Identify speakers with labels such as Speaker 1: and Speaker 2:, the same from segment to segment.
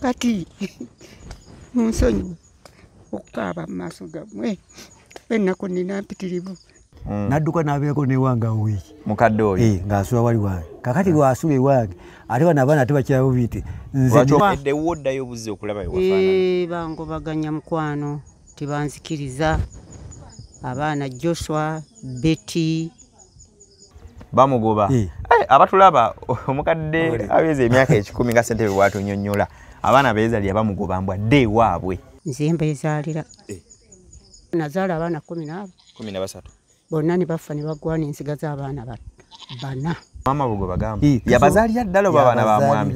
Speaker 1: kati munsonyi okukaaba mu maaso gammwe ennaku nnina mpitirivu.
Speaker 2: Nadduka n'abeerako n'ewange awo wiiki
Speaker 3: mukadde oyo
Speaker 2: ng'asula wali wange kakati lwasula ewange ate bano abaana ate bakyabo biite
Speaker 3: nze oddayo obuzze okulaba ewafaanana.
Speaker 1: Bangobaganya mukwano tebanzikiriza. Abaana Joshua, Betty
Speaker 3: bamugoba abatulaba omukadde abeeza emyaka 10 nga ssentebe bw'atunyonnyola abaana beezalira bamugoba mbwadde ewaabwe.
Speaker 1: nze mbeezaalira nazaala abaana
Speaker 3: 13
Speaker 1: bonna ne bafa ne baggwa n'ensigaza abaana bana.
Speaker 3: Maama bugo bagamba yabazaalira ddala oba abaana ba mwami?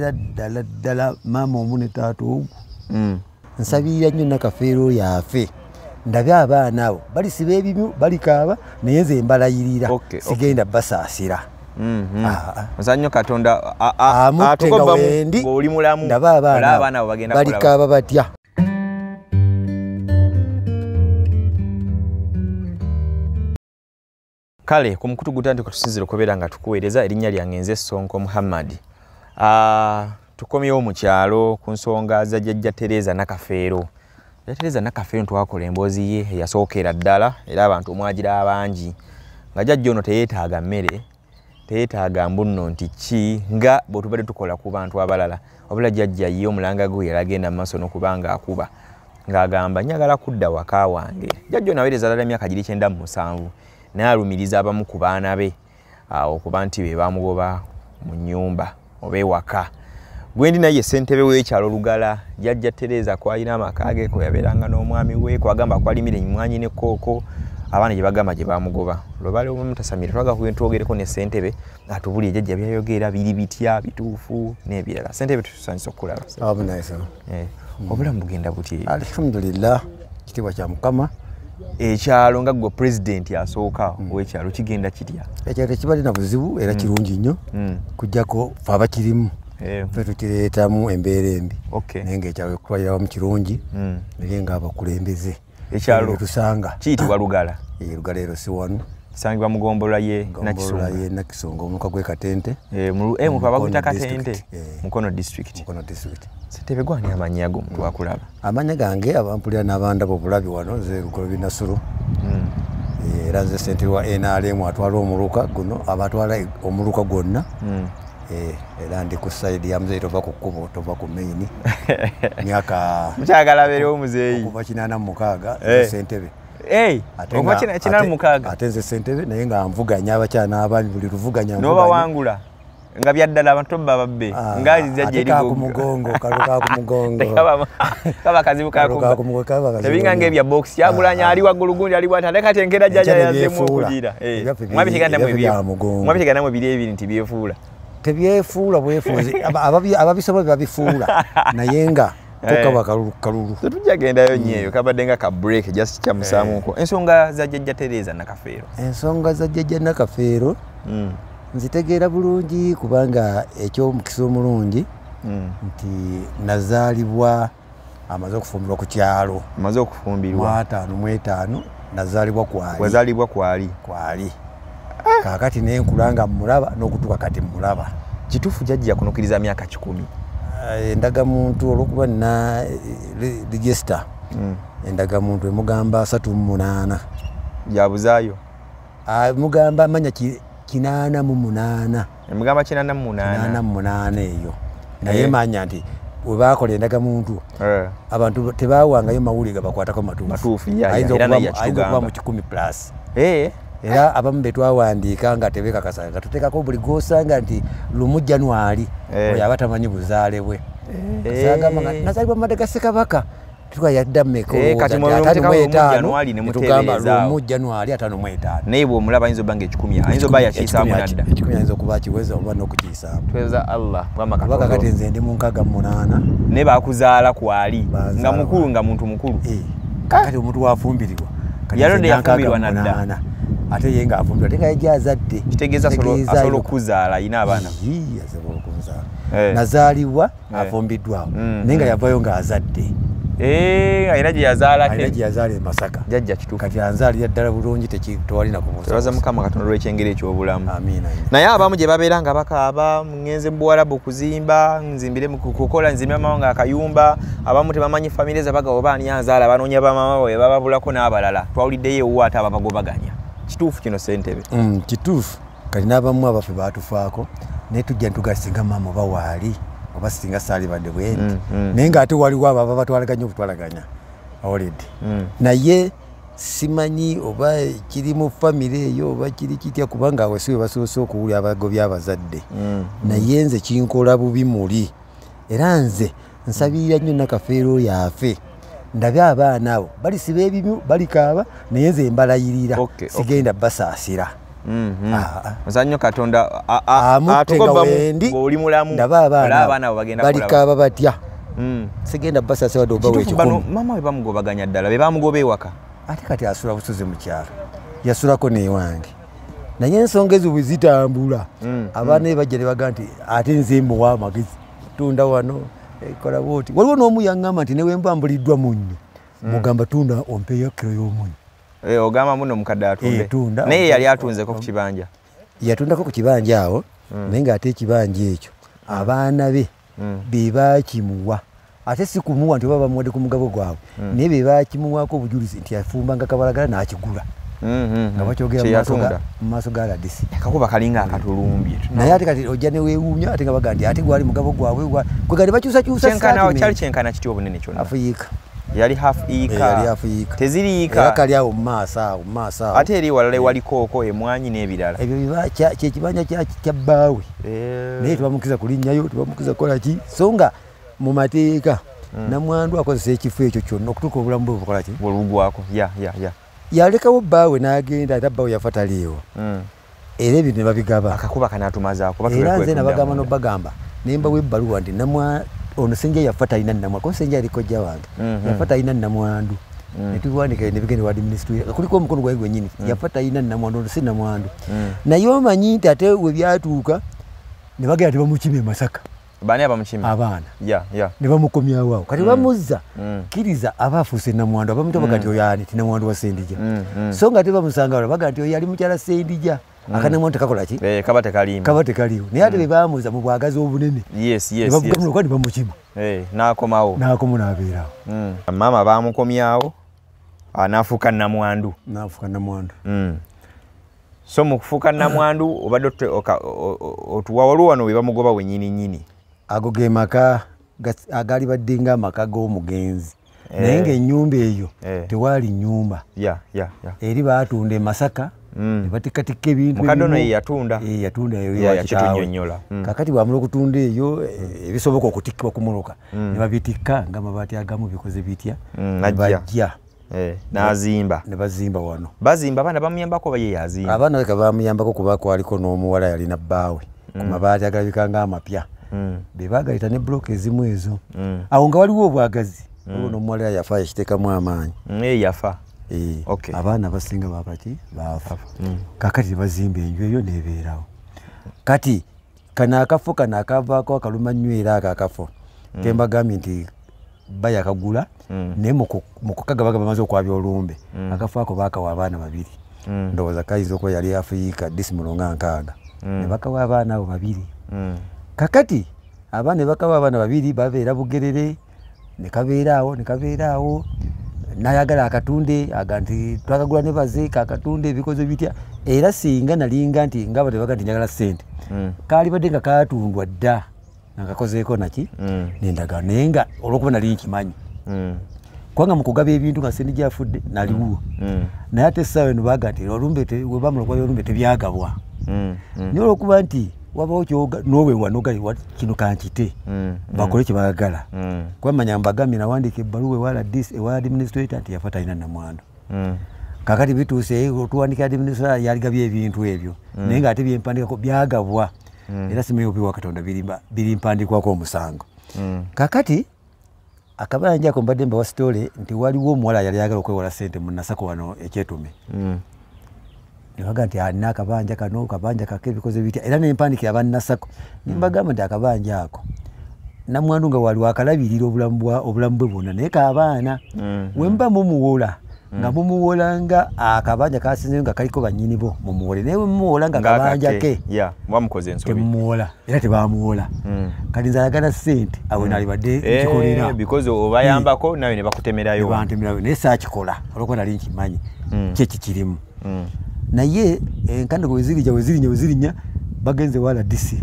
Speaker 2: ddala maama omu ne taata ogu. Nsabirira nnyo Nakafeero yafe ndabye abaana abo balisiba ebimu balikaaba naye nze mbalayirira sigenda basaasira.
Speaker 3: Nsanyio Katonda
Speaker 2: atukoba
Speaker 3: ng'oli mulamu
Speaker 2: ndaba abaana abo balikaaba batya.
Speaker 3: Kale ku mukutu gutandika tusinzira okubeera nga tukuweereza erinnya lyange nze Sonko Muhammad. Tukomyewo mu kyalo ku nsonga za jjajja Tereza Nakafeero. Tereza Nakafeero twakola emboozi ye eyasookera ddala era abantu omwagira abangi nga jjajja ono teyeetaaga mmere teyeetaaga mbunno nti ki nga bwe tubadde tukola ku bantu abalala wabula jjajja ye omulanga gwe yalagenda mu maaso n'okubanga akuba ng'agamba njagala kudda waka wange. Jjajja ono aweereza ddala emyaka 97 naye alumiriza abamu ku baana be okuba nti be bamugoba mu nnyumba oba ewaka. Gwendi naye ssentebe w'ekyalo Lugala jjajja Tereza kwalina amaka ge ko yabeeranga n'omwami we kwagamba kwalimira emmwanyi ne kooko abaana gye bagamba gye bamugoba. Lwebale omutasamira twaga kwentogereko ne ssentebe atubulire jjajja byayogera biri bitya bituufu n'ebirala. Ssentebe tusanyusa okulaba. Obulamu bugenda buti?
Speaker 2: Alhamdulillah kitiibwa kya Mukama.
Speaker 3: Ekyalo nga gwe pulezidenti asooka ow'ekyalo kigenda kitya?
Speaker 2: Ekyalo tekibalina buzibu era kirungi nnyo kujjako fe abakirimu ffe tukireetamu embeera embi naye ng'ekyalo ekutwalira wamu kirungi naye ng'abakulembeze
Speaker 3: ekyalo
Speaker 2: tusanga
Speaker 3: kiyitibwa Lugala.
Speaker 2: Lugala ero si wano
Speaker 3: kisangibwa mu Gombola ye
Speaker 2: Nakisonga omuluka gw'e Katente
Speaker 3: muntu abaguyita Katente Mukono district. Ssentebe gwani amannya ago muntu akulaba?
Speaker 2: Amannya gange abampulira n'abandaba obulabi wano nze Lugolobi Nasuru era nze ssentebe wa NRM atwala omuluka guno abatwala omuluka gwonna era ndi ku sayidi ya muzeeyi tova ku kkubo tova ku maini myaka
Speaker 3: mukyagala beerewo muzeeyi
Speaker 2: okuva 86 ssentebe
Speaker 3: okuva 86
Speaker 2: ate nze ssentebe naye nga nvuganya abakyana abaami buli luvuganya
Speaker 3: n'obawangula nga byaddala abantu tobba babbe ngazijja eri
Speaker 2: ku mugongo kaluka ku mugongo
Speaker 3: kaba kazibu tebinga ng'ebya box kyagulanya ali waggulu gundi ali bwata ate kati enkera jjajja yazzemu okugira mwabitegandamu biri ebiri nti byefuula
Speaker 2: tebyefuula bwefuuzi ababisobola babifuula naye nga kokaba kalulu
Speaker 3: tetujja gendayo nnyo eyo kabadde nga ka break just kyamusaamuko. Ensonga za jjajja Tereza Nakafeero?
Speaker 2: Ensonga za jjajja Nakafeero nzitegeera bulungi kubanga ekyomukisa omulungi nti nazaalibwa amaze okufumbirwa ku kyalo.
Speaker 3: Amaze okufumbirwa
Speaker 2: 55 nazaalibwa kwali.
Speaker 3: Wazaalibwa kwali?
Speaker 2: Kwali. Kaakati naye nkulanga mmulaba n'okutuuka kati mmulaba.
Speaker 3: Kituufu jjajja yakunukkiriza myaka 10?
Speaker 2: Endagamuntu olw'okuba nina register endagamuntu emugamba 38.
Speaker 3: Yabuzaayo?
Speaker 2: Mugamba manya 88.
Speaker 3: Emugamba 88
Speaker 2: eyo. Naye manya nti bwe baakola endagamuntu abantu tebaawangayo mawulire gabakwatako matuufu. Ayinza okuba mu 10+. Era abamu betwawandiika nga tebekakasa nga tuteekako buli gw'osanga nti lumu January oyo aba tamanyi buzaale bwe. Nazaalibwa mu Madagassekabaka tukayadda mmeka netugamba lumu January 55.
Speaker 3: naye bw'omulaba ayinza obba nga 10 ayinza obba yakiisaamu nadda.
Speaker 2: 10 ayinza okuba akiweza oba n'okukiyisaamu.
Speaker 3: Tweza Allah
Speaker 2: kubanga kati nze ndi mu 68
Speaker 3: naye baakuzaala kwali nga mukulu nga muntu mukulu.
Speaker 2: Kati omuntu wafumbiribwa
Speaker 3: yalonde yafumbirwa nadda
Speaker 2: ate ye ng'afumbirwa ate nga yajja azadde
Speaker 3: kitegeeza asobola okuzaala ayina abaana.
Speaker 2: Asobola okuzaala nazaalibwa afumbiddwawo naye nga yavayo ng'azadde
Speaker 3: Ayina gye yazaala ke.
Speaker 2: Ayina gye yazaala e Masaka.
Speaker 3: Jjajja kituufu.
Speaker 2: Kati anzaalira ddala bulungi tewali na kubuuza.
Speaker 3: Twebaza Mukama Katonda olw'ekyengeri eky'obulamu.
Speaker 2: Amiina.
Speaker 3: Naye abamu gye babeera nga bakaaba ngenze mu Buwarabu kuzimba, nzimbire mu kukola, nzimbira mama nga akayumba, abamu tebamanyi famire zabaga oba ani azaala banoonya bamama bwe bababulako n'abalala. Twawuliddeyo ewuwo ate ababagobaganya. Kituufu kino Ssentebe?
Speaker 2: Kituufu. Kati n'abamu abaffe baatufaako naye tujja ntugasinga mama oba waali oba singa saalibadde bwenti naye ng'ate waliwo abo ababa batwalaganya obutwalaganya already. Naye simanyi oba kiri mu famire eyo oba kiri kitya kubanga awe si we basoose okuwulira abagobya abazadde. Naye nze kinkola bubi muli era nze nsabirira nnyo Nakafeero oyo afe ndabe abaana abo balisiba ebimu balikaaba naye nze mbalayirira sigenda basaasira.
Speaker 3: Muzannyo Katonda
Speaker 2: amutenga wendi
Speaker 3: oli mulamu
Speaker 2: ndaba abaana abo balikaaba batya sigenda basaasira wadde obawo ekikumi.
Speaker 3: Mama we bamugobaganya ddala be bamugoba ewaka
Speaker 2: ate kati asula busozi mu kyalo yasulako newange naye ensonga ezo bwe zitambula abaana be bajja ne baga nti ate nze muwa amagezi tunda wano ekola bwoti. Waliwo n'omu yaŋŋamba nti newe mbambuliddwa munnyo mugamba tunda ompeeyo kiro y'omunnyo.
Speaker 3: Ogamba muno mukadde atunde naye yali atunzeko ku kibanja.
Speaker 2: Yatundako ku kibanja awo naye ng'ate ekibanja ekyo abaana be be baakimuwa ate si kumuwa nti oba bamuwadde ku mugabo gwabwe naye be baakimuwaako obujulizi nti afumbanga kabalagala n'akigula nga bakyogera mu maaso ga ladisi.
Speaker 3: Akakuba kalinga akatulumbye
Speaker 2: naye ate kati ojja ne weewuunya ate nga baga nti ate gwali mugabo gwabwe gwe kati bakyusakyusa
Speaker 3: kyali kyenkana kitya obunene kyonna.
Speaker 2: Afuyiika.
Speaker 3: Yali half iika. Teziriika.
Speaker 2: Yali kali awo mu maaso awo.
Speaker 3: Ate eri walala wali kooko emwanyi n'ebirala.
Speaker 2: Ebyo kye kibanja kya bbaawe. Naye tebamukiza kulinnyayo tebamukiza kukola ki so nga mu mateeka namwandu akozesa ekifo ekyo kyonna okutuuka obulamu bwe bukola ki
Speaker 3: bulugwako.
Speaker 2: Yalekawo bbaawe n'agenda ate bbaawe yafa taliiwo era ebintu ne babigaba.
Speaker 3: Akakuba kanaatumazaako
Speaker 2: era nze nabagamba n'obagamba ne mbawa ebbaluwa nti ono Senja yafa talina nnamwandu kuba Senja aliko jja wange yafa talina nnamwandu ne tubiwandika ne bigenda wa administration kuliko omukono gwawe gwennyini yafa talina nnamwandu ono si nnamwandu naye omanyi nti ate we byatuuka ne bagenda tebamukima e Masaka.
Speaker 3: Baani abamukima?
Speaker 2: Abaana ne bamukomyawo awo kati bamuzza kkiriza aba afuuse nnamwandu abamuto baga nti oyo ani ti nnamwandu wa Sendija so nga tebamusanga wala baga nti oyo yali mukyala Sendija akanamwandu tekakola ki
Speaker 3: kaba tekaliimu
Speaker 2: naye ate be baamuza mu bwagazi obunene ne bavuga ne bamukima
Speaker 3: n'akomawo
Speaker 2: n'abeerawo.
Speaker 3: Maama baamukomyawo n'afuuka nnamwandu. So mu kufuuka nnamwandu obadde otuwa waliwo wano we bamugoba wennyini nnyini.
Speaker 2: Ago ge maka agali badde ng'amaka g'omugenzi naye ng'ennyumba eyo tewaali nnyumba eri baatunda e Masaka ne batikkatikka ebintu
Speaker 3: mukadde ono yatunda
Speaker 2: yakitunyonnyola kakati bwamula okutunda eyo ebisoboka okutikkibwa ku Muluka ne babitikka ng'amabaati agamu bikoze bitya bajja
Speaker 3: n'azimba
Speaker 2: ne bazimba wano.
Speaker 3: Bazimba abaana bamuyambako baye yazimba.
Speaker 2: Abaana leka bamuyambako kuba kwaliko n'omuwala yalina bbaawe ku mabaati agalabika ng'amapya be baagayita ne bbulooka ezimu ezo awo nga waliwo obwagazi n'omuwala yafa yakiteekamu amaanyi
Speaker 3: yafa.
Speaker 2: Abaana basinga babaki baafa kakati bazimba enju eyo nebeerawo kati kano akafo kano akavaako akaluma nnyo era ako akafo kembagambye nti bayakagula naye mu kukagaba bamaze okwabya olumbe akafo ako baakawa abaana babiri ndowooza kayinza okuba yali Afuyiika disimulo nga 6 ne bakawa abaana abo babiri kakati abaana ne bakawa abaana babiri babeera Bugerere ne kabeeraawo n'ayagala akatunde aga nti twakagula ne baze kakatunde ebikoze bitya era singa nalinga nti ngaba tebaga nti njagala ssente kaali badde nga katundwa dda nga kakozeeko naki n'endagaano naye nga olw'okuba nali nkimanyi kubanga mu kugaba ebintu nga Sendija afudde naliwo naye ate essaawa eno baga nti olumbe we bamala okuba olumbe tebyagabwa naye olw'okuba nti wabawo kyoga nowewa nogali kino kankite bakole kye baagala kuba manya mbagambye nawandiika ebbaluwa ewa administrator nti yafa talina nnamwandu kakati bituuse otuwandika administrator yaligabye ebintu ebyo naye ng'ate byempandikako byagabwa era simanyi obiwa Katonda biri mpandikwako omusango kakati akabanja ako mbadde mbawa sitole nti waliwo omuwala yali ayagala okwewola ssente mu Nasako wano ekyetume nebaga nti alina akabanja kano kabanja kake ebikoze bitya era nempandikira abannasako nembagamba nti akabanja ako namwandu nga wali wakalabirira obulamu bwe bwonna naye kaabaana wemba mumuwola nga mumuwola nga akabanja kasinze nga kaliko bannyini bo mumuwole naye mumuwola nga kabanja ke temumuwola era tebamuwola kati nze ayagala ssente awe nalibadde nkikolera
Speaker 3: because obayambako nawe ne bakutemerayo
Speaker 2: naye saakikola olwokuba nali nkimanyi kyekikirimu naye enkandago wezirinya bagenze wala disi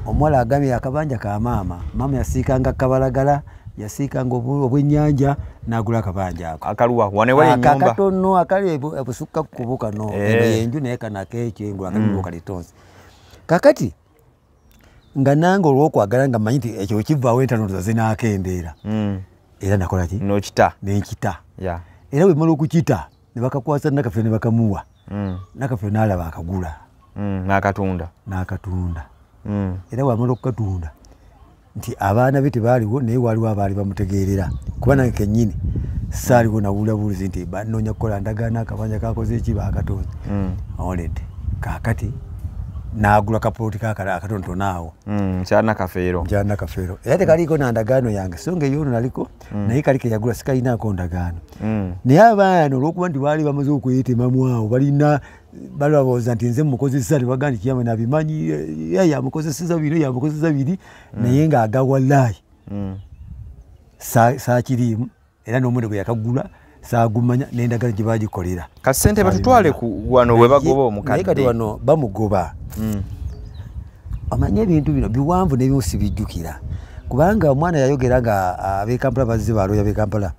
Speaker 2: omuwala agambye akabanja ka maama yasiikanga kabalagala yasiikanga obwennyanja n'agula akabanja ako
Speaker 3: akaluwa wanewali ennyumba
Speaker 2: akatono akali ebusukka kubuka no enju naye kanakeekyengu akaliwo kalitonzi kakati nga nange olw'okwagala nga mmanyi nti ekyo kivaawo entanoza zinaakendeera era nakola ki
Speaker 3: n'okita
Speaker 2: nenkita era bwe mala okukita ne bakakwasa Nakafeero ne bakamuwa Nakafeero n'alaba akagula n'akatunda era wamala okukatunda nti abaana be tebaaliwo naye waliwo abaali bamutegeerera kuba nange kennyini saaliwo nawulabulizi nti banoonya kukola ndagaano akabanja kakoze eki baakatonze awolede kaakati n'agula kapooti akatonotono awo
Speaker 3: kya Nakafeero
Speaker 2: era tekaliiko na ndagaano yange so nga eyoono naliko naye kaliko eyagula sikalinaako ndagaano naye abaana olw'okuba nti baali bamaze okwetemamu awo balowooza nti nze mukozesa tebagaa nti kiyama nabimanyi yamukozeseza biri naye ng'agawalayi saakiriimu era n'omuwendo gwe yakagula saagumanya n'endagala gye baagikolera
Speaker 3: kati ssente batutwale wano we bagoba omukadde
Speaker 2: naye kati wano bamugoba amanye ebintu bino biwanvu n'ebimu sibijjukira kubanga omwana yayogera nga ab'Ekampala bazze baalooya b'Ekampala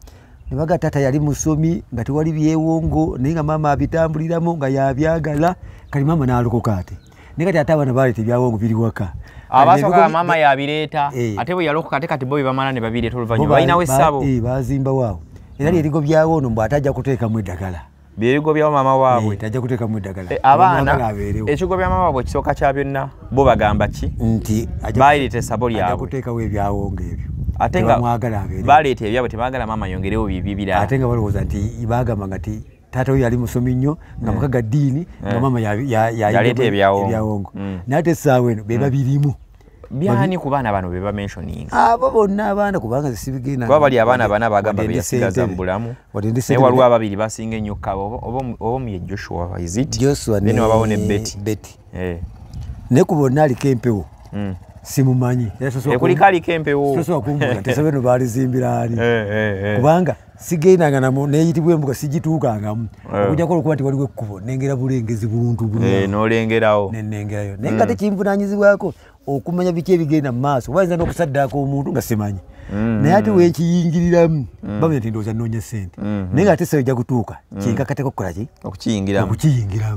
Speaker 2: ne baga taata yali musomi nga tewali byewongo naye nga maama abitambuliramu nga yabyagala kali maama n'alokoka ate naye kati ate abaana baaleeta ebyawongo biri waka
Speaker 3: abasooka maama yabireeta ate bwe yalokoka ate kati bo bye bamala ne babireeta oluvannyuma balinawo essabo
Speaker 2: baazimbawo awo era lyerigo byawo ono mbw atajja kuteekamu eddagala
Speaker 3: byerigo bya maama waabwe
Speaker 2: tajja kuteekamu eddagala
Speaker 3: abaana ekigo bya maama waabwe ekisooka kya byonna bo bagamba ki
Speaker 2: nti
Speaker 3: baaleeta essabo lyabwe
Speaker 2: kuteekawo ebyawongo ebyo
Speaker 3: ate nga baleeta ebyabwe tebaagala maama yongerewo bibyo birala
Speaker 2: ate nga balowooza nti bagamba nga ti taata we yali musomi nnyo nga mukaga ddiini nga maama
Speaker 3: yaleeta ebyawongo
Speaker 2: naye ate essaawa eno be babirimu
Speaker 3: byani ku baana bano be bamentioninga
Speaker 2: abo bonna abaana kubanga sibigenda
Speaker 3: kuba bali abaana bana bagamba beyasigaza mu bulamu naye waliwo ababiri basinga ennyo kkaba oba omu ye Joshua is it then wabawo ne Betty
Speaker 2: naye ku bonna aliko empewo simumanyi
Speaker 3: kuliko aliko empewo
Speaker 2: sosobola kumbuuza nti ese beno baalizimbira ali kubanga sigendanga namo neyitibwa embuga sigituukangamu okujjako olwokuba nti waliwo ekkubo nengera bulengezi buluntu
Speaker 3: n'olengerawo
Speaker 2: nenengerayo naye nga tekimvunaanyizibwako okumanya biki ebigenda mu maaso bayinza n'okusaddaako omuntu nga simanyi naye ate wenkiyingiriramu bamanya nti ndowooza nnoonya ssente naye nga ate essa ojja kutuuka kinkakateko okukola ki
Speaker 3: okukiyingiramu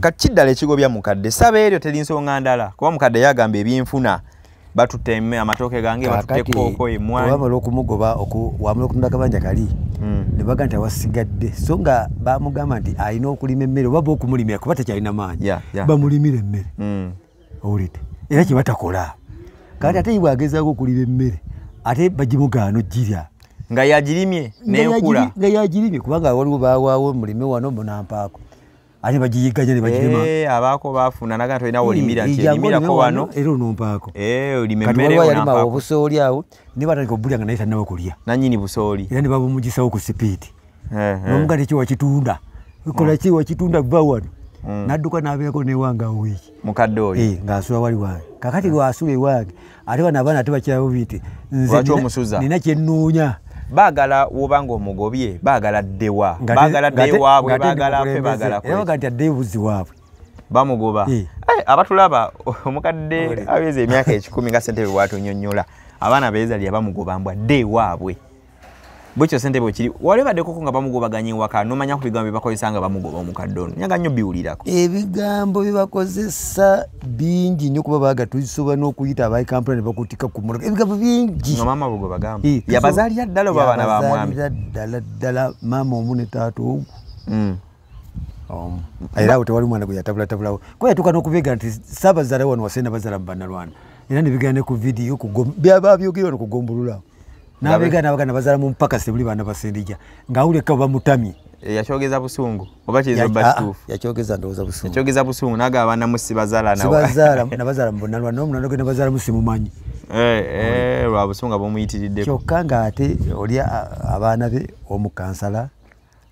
Speaker 3: kati kiddala ekigobya mukadde saba eryo teri nsonga ndala kuba mukadde yagamba ebyenfuna batutte amatooke gange batutte kooko emwanyi
Speaker 2: wamala okumugoba wamala okutunda akabanja kali ne baga nti awasigadde so nga bamugamba nti alina okulima emmere oba okumulimira kuba tekyalina maanyi bamulimira emmere owulidde era kye batakola kati ate bwagezaako okulima emmere ate bagimugaana ogirya
Speaker 3: nga yagirimye nenkula
Speaker 2: nga yagirimye kubanga waliwo bawaawo mulime wano munampaako ate bagiyiganya ne bagirima
Speaker 3: abaako baafuna naga tolina olimira nti erimirako wano
Speaker 2: era onompaako
Speaker 3: olima
Speaker 2: emmere kati waliwo yalima obusooli awo ne batandika obulya nga naye tannawe kulya
Speaker 3: nannyini busooli
Speaker 2: era ne babumugisawo ku sipiiti nomuga ti kiwakitunda kola ki wakitunda va wano nadduka n'abeerako newanga wiiki
Speaker 3: mukadde oyo
Speaker 2: ng'asula wali wange kakati lwasula ewange ate bano abaana ate bakyabo biiti
Speaker 3: nze
Speaker 2: nina kyennoonya
Speaker 3: baagala wobanga omugobye baagala ddewa baagala ddewaabwe baagala afe baagala
Speaker 2: era nti addeyo buzi waabwe
Speaker 3: bamugoba abatulaba omukadde abeeza emyaka 10 nga ssentebe bwatunyonnyola abaana beezalya bamugoba mbwa ddewaabwe bwekyo ssentebe kiri wali baddeko nga bamugobaganya ewaka nomanya ku bigambo byebakozesa nga bamugoba omukadde ono nyaga nnyo biwulirako
Speaker 2: ebigambo byebakozesa bingi nnyo kuba bagatusobola n'okuyita abayi Kampala ne bakutika ku mmotoka ebigambo bingi
Speaker 3: nga maama bwe bagamba yabazaalira ddala oba abaana ba mwami
Speaker 2: ddala maama omu ne taata ogu era awo tewali mwana gwe yatabulatabulawo kuba yatuuka n'okubeegera nti saabazaala wano wasenda bazaala mu bannalwana era ne bigenda ne ku vidiyo byaba byogera wano kugombululawo Nabegana abagana bazala mu mpaka sebuli bana basendija. Ngauleka bamutamye.
Speaker 3: Yakyogeza busungu oba kizo batufu
Speaker 2: yakyogeza ndoza busungu
Speaker 3: yakyogeza busungu naga abana musibazala nawe
Speaker 2: sibazala nabazala mbonalwa nomuna genda bazala musimumanyi
Speaker 3: lwa busunga bomuyitiridde
Speaker 2: kyokanga ate oli abana be omukansala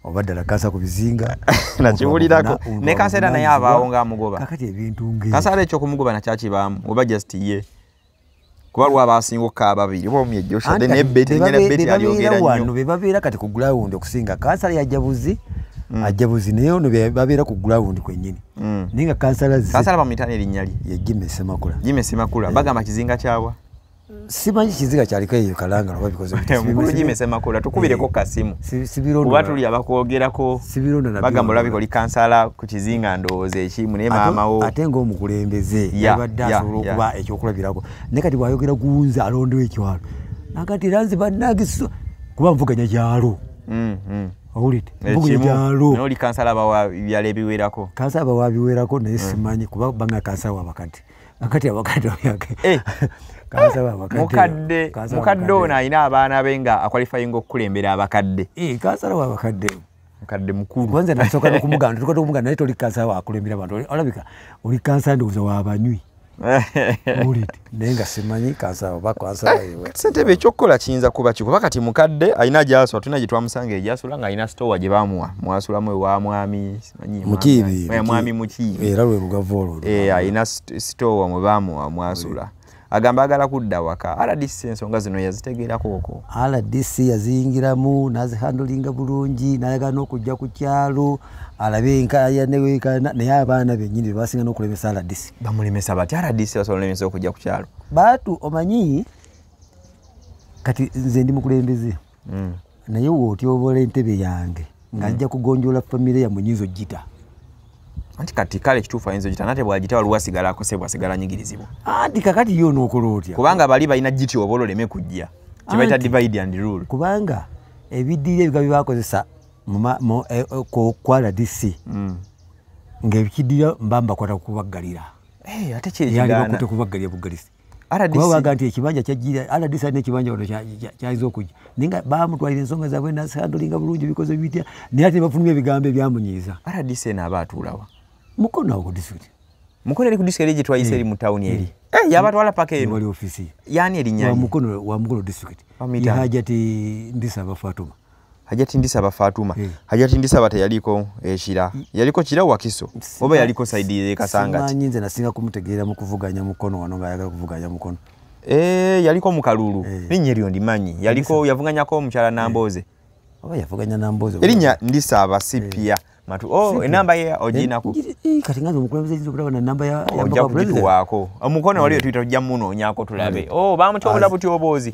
Speaker 2: obaddala kansa ku bizinga
Speaker 3: nakiwulirako ne kansala naye abaawo ng'amugoba
Speaker 2: kakati ebintu nge
Speaker 3: kansala ekyo kumugoba nakyakibaamu oba just ye kuba lwabasinga okukaba babiri bomyejjosha ne beti alyogera nnyo
Speaker 2: bebabeera kati ku ground okusinga kansala yajjabuzi ajjabuzi naye ono babeera ku ground kwennyini ninga kansala
Speaker 3: bamitana erinnyali
Speaker 2: ye
Speaker 3: Jimmy Semakula bagamba kizinga kyawa
Speaker 2: simanyi kizinga kyaliko eyo kalanga oba bikoze
Speaker 3: mukulu Jimmy Semakula tukubireko kasimu kuba tuli abakwogerako bagamba olabika oli kansala ku kizinga ndowooza ekimu naye maama wo
Speaker 2: ate ng'omukulembeze yabadde asobola okuba ekyokulabirako naye kati bw'ayogera gunza alondewo ekyalo nakati ranzi bannagiso kuba nvuganya kyalo awulidde nvuganya kyalo
Speaker 3: naye oli kansala bawa byalo ebiwerako
Speaker 2: kansala bawa biwerako naye simanyi kuba banga kansala wabakadde akati abakadde
Speaker 3: mukadde ono alina abaana be nga akwalifayinga okukulembera abakadde
Speaker 2: kansala wabakadde
Speaker 3: mukadde mukulu
Speaker 2: kwanza nasooka nokumuganda naye toli kansala wakulembera abantu olabika oli kansala ndowooza wabanywi ulidde naye nga simanyi kansala oba kansala
Speaker 3: ssentebe ekyokukola kiyinza kuba kikuba kati mukadde alina gyasula tulina gye twamusanga egyasula ng'alina sitowa gye bamuwa mwasulamu ewa mwami mwami mukiibi
Speaker 2: era lwe lugavu olwo
Speaker 3: alina sitowa mwe bamuwa mwasula agamba agala kudda waka RDC ensonga zino yazitegeerako okwo
Speaker 2: RDC yaziyingiramu nazihandolinga bulungi nayagala n'okujja ku kyalo alabe enkaya naye abaana bennyini bebasinga n'okulemesa RDC
Speaker 3: bamulemesa bati RDC basobola olemesa okujja ku kyalo
Speaker 2: baatu omanyi kati nze ndi mukulembeze naye wootyobola entebe yange ng'ajja kugonjoola famire yammwe nyinza ogita
Speaker 3: anti kati kale kituufu ayinza ogita nate bwagita waliwo asigalako se bwasigala nyigirizibwa
Speaker 2: anti kakati yo n'okola otya
Speaker 3: kubanga bali balina giti oba oleme kujja kibaita divide and rule
Speaker 2: kubanga ebiddira ebiga byebakozesa ku RDC ng'ebikiddira mba mbakwata kubaggalira
Speaker 3: ate kyekigana
Speaker 2: kubaggalira buggalisi kuba waga nti ekibanja kyajjira RDC alina ekibanja ono kyayinza okujja naye nga bamutwalira ensonga zaabwe nasandolinga bulungi bikoze bitya naye ate bafunira ebigambo ebyamunyiiza
Speaker 3: RDC naaba atuulawa
Speaker 2: mukono awo ku disitulikiti
Speaker 3: mukono eri ku disitulikiti eri gyetwayise eri mu tawuni eri yabatwala paka eno
Speaker 2: wali ofisi
Speaker 3: yaani erinnya
Speaker 2: wa mukono disitulikiti ye Hajati Ndisaba Fatuma
Speaker 3: Hajati Ndisaba Fatuma Hajati Ndisaba teyaliko ekira yaliko kira Wakiso oba yaliko saidi Kasangati
Speaker 2: simanyi nze nasinga kumutegeera mu kuvuganya mukono wano ng'ayagala kuvuganya mukono
Speaker 3: yaliko mu Kalulu linnya eryo ndimanyi yaliko yavuganyako omukyala Namboze
Speaker 2: oba yavuganya Namboze
Speaker 3: erinnya Ndisaba sipya matu enamba ye oginako
Speaker 2: kati ngazo omukulembeze ayinza okulaba na namba ya
Speaker 3: president wako omukono waliyo tuyita tujja munoonyaako tulabe bamutyobola butyoboozi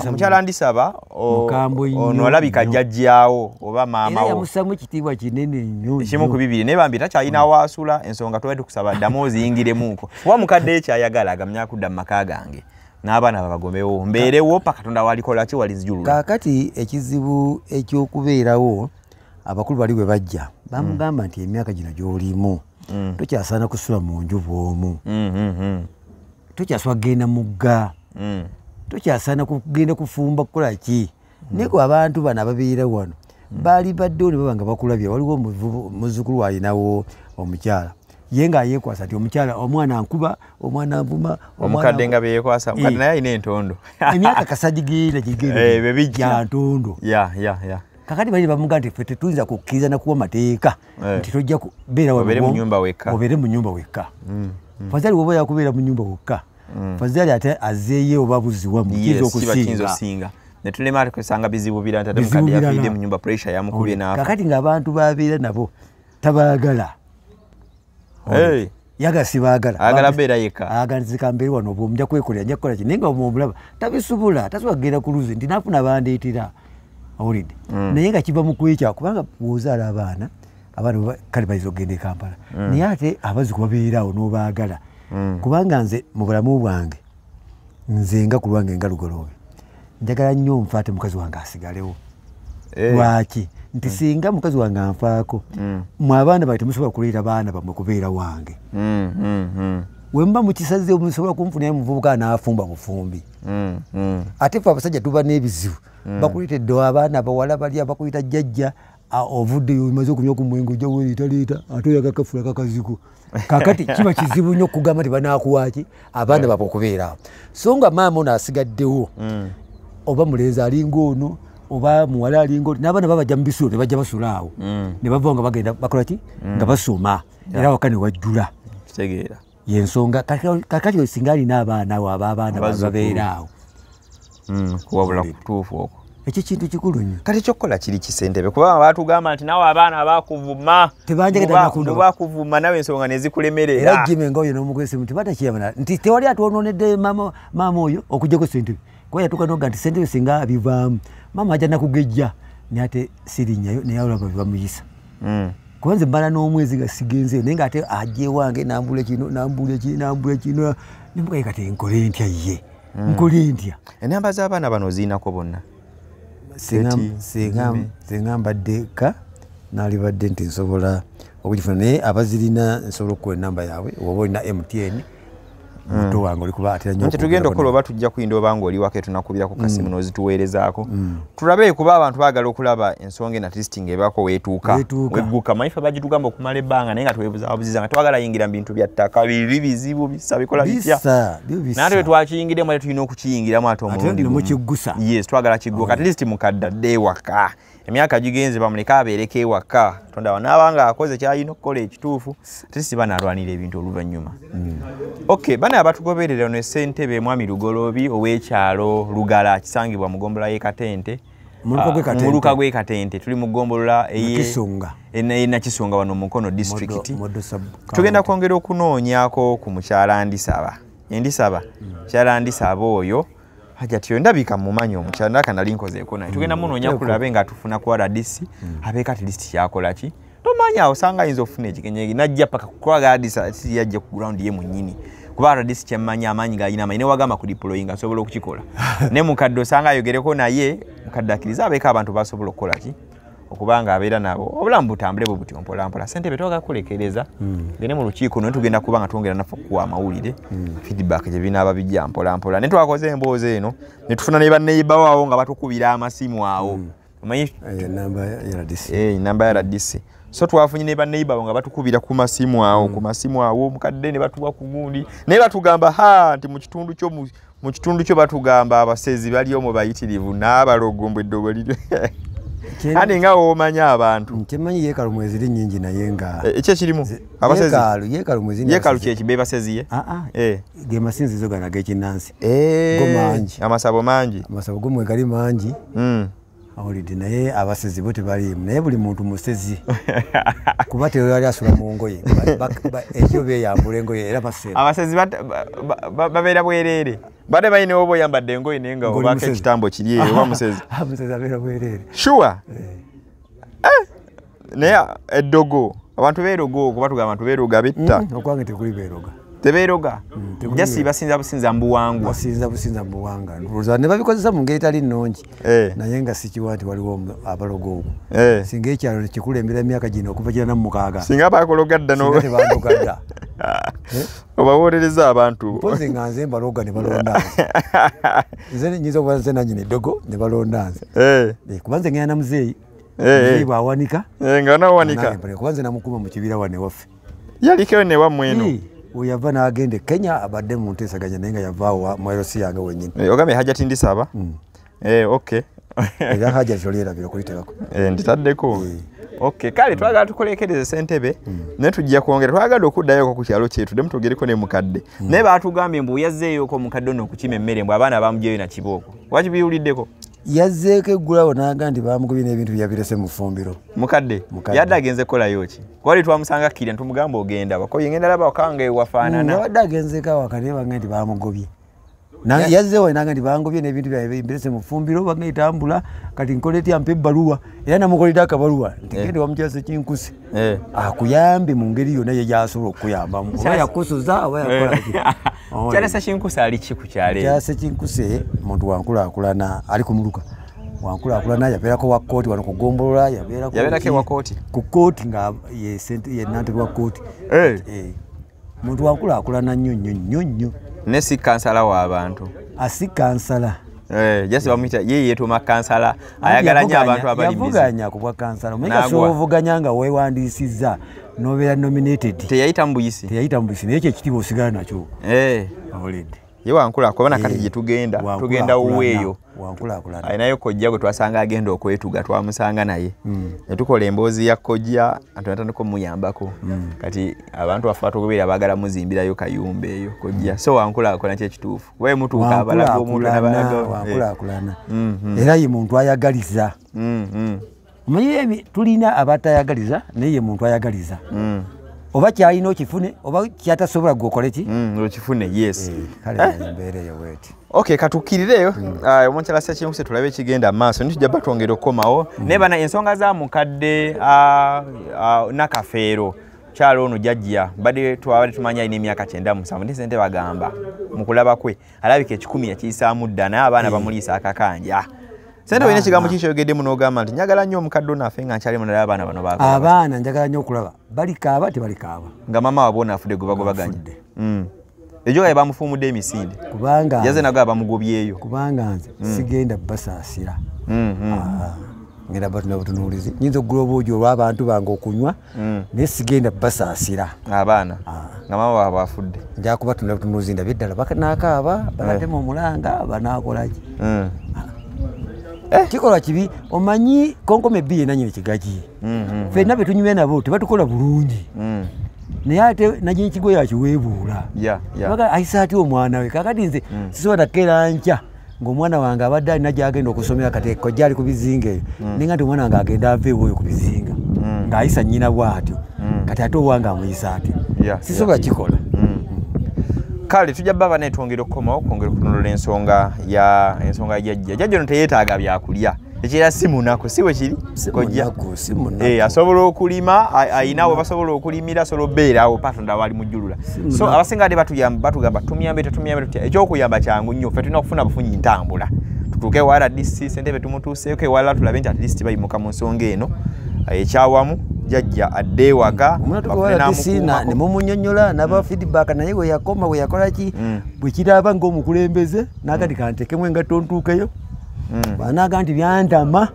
Speaker 3: omukyala Ndisaba ono alabika jjajjaawo oba maamawo
Speaker 2: yamusamu ekitiibwa kinene nnyo
Speaker 3: kimu ku bibiri naye bambi takyalina waasula ensonga twali tukusaba ddamu oziyingiremuko kuba mukadde ekyayagala agamya kudda mu maka gange n'abaana babagombewo mbeerewo paka Katonda walikola ki walizijulula
Speaker 2: kaakati ekizibu ekyokubeerawo abakulu bali bwe bajja bamugamba nti emyaka gino gy'olimu tokyasaana kusula mu nju bw'omu tokyasobola kugenda mugga tokyasaana kugenda kufumba kukola ki naye ku abantu bano ababeera wano baali baddewo ne baba nga bakulabya waliwo muzzukulu alinawo omukyala ye ng'ayeekwasa nti omukyala omwana nkuba omwana nvuma
Speaker 3: omukadde nga beyeekwasa omukadde naye alina entondo
Speaker 2: emyaka kasagigenda gigenda ntondo kakati bali bamuga nti ffe tetuyinza kukkiriza nakuwa mateeka nti tojja kubeera
Speaker 3: obeere
Speaker 2: mu nyumba wekka fazali woba yakubeera mu nyumba wekka fazali ate azeeye oba buziwa
Speaker 3: mukiyinza okusinga netulema kusanga bizibu bira nti ate mukadde yafiiridde mu nyumba pressure yamukubye n'afa
Speaker 2: kakati ng'abantu babeera nabo tabaagala yagala sibaagala
Speaker 3: agala beera yekka
Speaker 2: agala nzikambeeri wano obwo omujja kwekolera nja kukola ki naye nga omulaba tabisobola tasobola kugenda ku luzi nti nafuna bandeetera awulidde naye nga kiva mu kwekya kubanga bw'ozaala abaana kale bayinza okugenda e Kampala naye ate abazzukulu babeerawo n'obaagala kubanga nze mu bulamu bwange nze nga ku lwange nga lugoloobe njagala nnyo nfaate mukazi wange asigalewo lwaki nti singa mukazi wange anfaako mwe abaana bawe temusobola kuleeta baana bammwe kubeera wange wemba mukisaze omusobola kumfuna muvubuka n'afumba bufumbi ate fe abasajja tuba n'ebizibu bakuleetedde abaana bawala bali abakuyita jjajja ovudde omaze okunywa ku mwenge ojja weeriitaleeta ate oyaga kafula kakaziko kakati kiba kizibu nnyo okugamba nti banaakuwaaki abaana baba okubeeraawo so nga maama ono asigaddewo oba mulenzi alinga ono oba muwala alinga ono n'abaana babajja mu bisulo ne bajja basula awo ne bava nga bagenda bakola ki nga basoma era waka ne wajjula yensonga kakati osinga alina abaana awo abaana babeeraawo
Speaker 3: kuwabula kutuufu okwo
Speaker 2: ekyo kintu kikulu nnyo
Speaker 3: kati kyokkola kiri kisentebe kuba baatugamba nti nawe abaana bakuvuma bakuvuma nawe ensonga nezikulemerera
Speaker 2: era jime nga oyo n'omukwesimu tibatakiyamana nti tewali atwonoonedde maama oyo okugjako sentebe kuba yatuuka noga nti sentebe singa abivaamu maama ajja nakugejja naye ate sirinnyayo naye olaba bibamuyisa kuba nze mbala n'omwezi nga sigenzeyo naye ngaate ajjewange nambula kino nembugaye kati nkole ntya ye nkole ntya
Speaker 3: enamba z'abaana bano oziinako bonna
Speaker 2: singa mbadde ka naalibadde nti nsobola okugifuna naye abazirina nsobola okukola enamba yaabwe oba olina MTN muto wange olikuba atera nnyo
Speaker 3: tugenda okukola oba tujja kuyinda oba ng'oli waka tunakubirako kasimu n'ozituweerezaako tulabe kuba abantu baagala okulaba ensonga ena listing ebaako weegguka maife bagitugamba okumala ebbanga naye nga twebuzabuziza nga twagala yingira mu bintu bya ttaka biri bizibu bisa bikola bitya naate bwe twakiyingiremu ate tulina okukiyingiramu ate omulundi yes twagala kigguka at least mukadda dde ewaka emyaka gigenze bamuleka abeereko ewaka tonda wanaabanga akoze kyalina okukola ekituufu ate si banaalwanira ebintu oluvannyuma okay bana abatugoberera ono Ssentebe Mwami Lugoloobi ow'ekyalo Lugala kisangibwa mu ggombolola y'e Katente muluka gw'e Katente tuli mu ggombolola Nakisonga wano mu Mukono district tugenda kwongera okunoonyaako ku mukyala Ndisaba mukyala Ndisaba oyo hajati ndabika mumanyi omukyala ndaka nali nkozeeko naye tugenda munoonya kulabe nga tufuna ku RDC abeeka at least yakola ki tomanya awo sanga ayinza okufuna ekikenyeegi najja paka kukwaga RDC yajja ku ground ye munnyini kuba RDC kyemmanya amaanyi gaalina amaanyi ne wagamba ku deploy nga asobola okukikola ne mukadde osanga ayogereko naye mukadde akkiriza abeeka abantu basobola okukola ki okubanga abeera nabo obulamu butambule bwe buti mpolampola Ssentebe twaga kulekereza gende mu lukiiko naye tugenda kuba nga twongera naffe okuwa amawulire feedback gye binaaba bijja mpolampola ne twakoze emboozi eno ne tufuna ne banneyibawo awo nga batukubira amasimu awo omanyi namba ya RDC so twafunye ne banneyibawo nga batukubira ku masimu awo omukadde ne batuwa ku gundi naye batugamba nti mu kitundu kyo batugamba abasezi bali omwo bayitirivu n'abalogombwe eddobo liryo Ani nga omanya abantu.
Speaker 2: Nkimanyi yeekalu mwezi li nnyingi naye nga.
Speaker 3: Ekyo kirimu. Abasezi.
Speaker 2: Yeekalu mwezi.
Speaker 3: Yeekalu kye kibe baseziye.
Speaker 2: Ge masinzizo gana g'ekinnansi.
Speaker 3: Go mangi. Amasabo mangi.
Speaker 2: Amasabo gomwe gali mangi. Awulidde naye abasezi bo tebaliimu naye buli muntu musezi. Kuba teyali asula mu ngoye. Ekyo beeyambula engoye era basezi.
Speaker 3: Abasezi babeera bwereere. Bade bayine obo yambadde engoye nenga obaka ekitambo kiri eyo wa musezi.
Speaker 2: Musezi abeera bwereere.
Speaker 3: Sure. Naye eddogo abantu beerogo kuba tugamba abantu beeroga bitta.
Speaker 2: Okwange tekuli beeroga.
Speaker 3: Tebeeroga. Jasi basinza businza mbuwangwa.
Speaker 2: Basinza businza mbuwanga. Nduza ne babikozesa mu ngeri etali nnungi. Naye nga sikiwa nti waliwo abalogo obwo. Singa ekyalo kikulembera emyaka gino okuva kira namukaaga.
Speaker 3: Singa bakologadda no.
Speaker 2: Singa tebandogadda.
Speaker 3: Obawolereza abantu.
Speaker 2: Mpozi nga nze mbaloga ne balonda. Nze nyiza okuba nze nannyini eddogo ne balonda nze. Kuba nze ngenda na muzeeyi. Muzeeyi bw'awanika.
Speaker 3: Nga nawanika.
Speaker 2: Kuba nze namukuma mu kibira wane waffe.
Speaker 3: Yaliko ne wammwe eno.
Speaker 2: Oyava n'agende Kenya abadde mu nteesaganya naye nga yavaawo mu erosi yange wennyini.
Speaker 3: Ogambye Hajati Ndisaba? Okay.
Speaker 2: Era Hajati oli erabira okuyiterako.
Speaker 3: Nditaddeko. Okay, kale twagala tukolekereze Ssentebe naye tujja kwongera twagala okuddayo ku kyalo kyetu demu tugereko ne mukadde naye baatugambye mbu yazzeeyo ko mukadde ono okukima emmere mbu abaana bamugyeyo na kibooko wakibiwuliddeko
Speaker 2: yazzeeko eggulawo n'aga nti baamugubye n'ebintu byabirese mu ffumbiro
Speaker 3: mukadde yadde agenze kukolayo ki kwali twamusanga kkirya tumugamba ogenda wakoye ngenda laba wakanga ewafaanana
Speaker 2: yabadde agenzeeko awaka naye banga nti baamugobye yazzeewo naga nti bangobye n'ebintu byabirese mu ffumbiro banga etambula kati nkole etya mpa ebbaluwa era namukoledde akabaluwa nti gende wamukyase kinkuse akuyambe mu ngeri yonna ye gy'asobola okukuyambamu oba yakusuza oba yakolaki
Speaker 3: kyalesa kinkuse ali ki ku kyalo
Speaker 2: kyase kinkuse muntu wankulaakulana ali ku muluka wankulaakulana yabeerako wa kooti wano ku Gombolola
Speaker 3: yabeerako wa kooti
Speaker 2: ku kooti nga ye nantebe wa kooti muntu wankulakulana nnyo
Speaker 3: ne si kansala w'abantu
Speaker 2: asi kansala
Speaker 3: jasi bamuyita ye yeetuma kansala ayagala nnyo abantu abali
Speaker 2: yavuganya ku bwa kansala omenya soovuganya nga weewandiisizza nobeera nominated
Speaker 3: teyayita mu buyisi
Speaker 2: naye ekyo ekitiibwa osigala nakyo awulidde
Speaker 3: ye wankulakulana kati gye tugenda wuweeyo
Speaker 2: wankulakulana
Speaker 3: alinayo kojja gwe twasanga agenda okwetuga twamusanga naye ne tukola emboozi ya kojja atandika omuyambako kati abantu baffe batugoberera baagala muzimbirayo kayumba eyo kojja so wankulakulana kyekituufu kuba mutuuka abalaga omuntu
Speaker 2: wankulakulana era ye muntu ayagaliza omanyi tulina abatayagaliza naye ye muntu ayagaliza oba kyalina okifune oba kyatasobola gokole ki
Speaker 3: okifune yes
Speaker 2: kale embeera eyo bweti
Speaker 3: okay katukkirireyo omukyala Ssekinkuse tulabe ekigenda maaso nitujja batwongera okukomawo naye bana ensonga za mukadde Nakafeero kyalo ono jjajja badde twabadde tumanya alina emyaka 97 ndi sente bagamba mu kulaba kwe alabika 10 yakiyisaamu dda naye abaana bamuliisa akakanja sente olina ekigambo kikyogedde muno ogamba nti njagala nnyo omukadde naffe nga nkyali munala abaana bano baagala
Speaker 2: abaana njagala nnyo okulaba balikaaba tebalikaaba
Speaker 3: nga mama waabwe onafudde gwe bagobaganye ejo nga bamufuumudde emisinde
Speaker 2: kubanga
Speaker 3: yaze nago abamugobyeyo
Speaker 2: kubanga nze sigenda basaasira ngenda butunuulizi nyinza okugula obwogi olw'abantu bange okunywa naye sigenda basaasira
Speaker 3: abaana nga mama waabwe afudde
Speaker 2: nja kubatunula butunuulizi ndabye ddala bakanaakaaba banatema omulanga banaakolaki kikola kibi omanyi konkome bbi yena nyini kigagi ffenna be tunyumya nabo tebatukola bulungi naye ate naye ekigo yakiweebuula ayisa atya omwana we kakati nze sisobola nakeera nkya ng'omwana wange abadde alina gyagenda okusomera kati kojja ali ku bizinga eyo ninga nti omwana wange agenda ava ewoyo ku bizinga ng'ayisa nnyina bw'atyo kati ate owange amuyisa atyo sisobola kikola
Speaker 3: kale tujja baba netwongera okukomawo kwongera okutunulula ensonga ya jjajja ono teyeetaaga byakulya ekira si munaku si bwe kiri kojja asobola okulima ayinawe basobola okulimira asobola obeerawo patonda wali mujjulula so abasinga ate batugamba tumuyambe tutya ekyokuyamba kyangu nnyo ffe tulina okufuna bufunyi ntambula tutuuke wa RDC sente tumutuuseeko ewalala tulabe nti at least bayimuka mu nsonga eno ekyawamu jjajja adde waka
Speaker 2: ne mumunyonnyola n'aba feedback naye we yakoma we yakola ki bwe kiraba ng'omukulembeze n'agati kantekemu engatto ntuukeyo banaaga nti byantama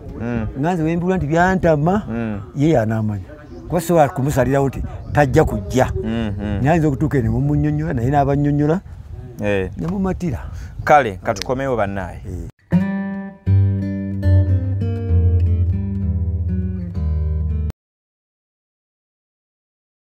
Speaker 2: nganze wembulwa nti byantama ye yanaamanya kuba sobola kumusalirawo nti tajja kujja naye ayinza okutuuka ne mumunyonnyola naye n'abannyonnyola ne mumatira
Speaker 3: kale katukomewo bannaaye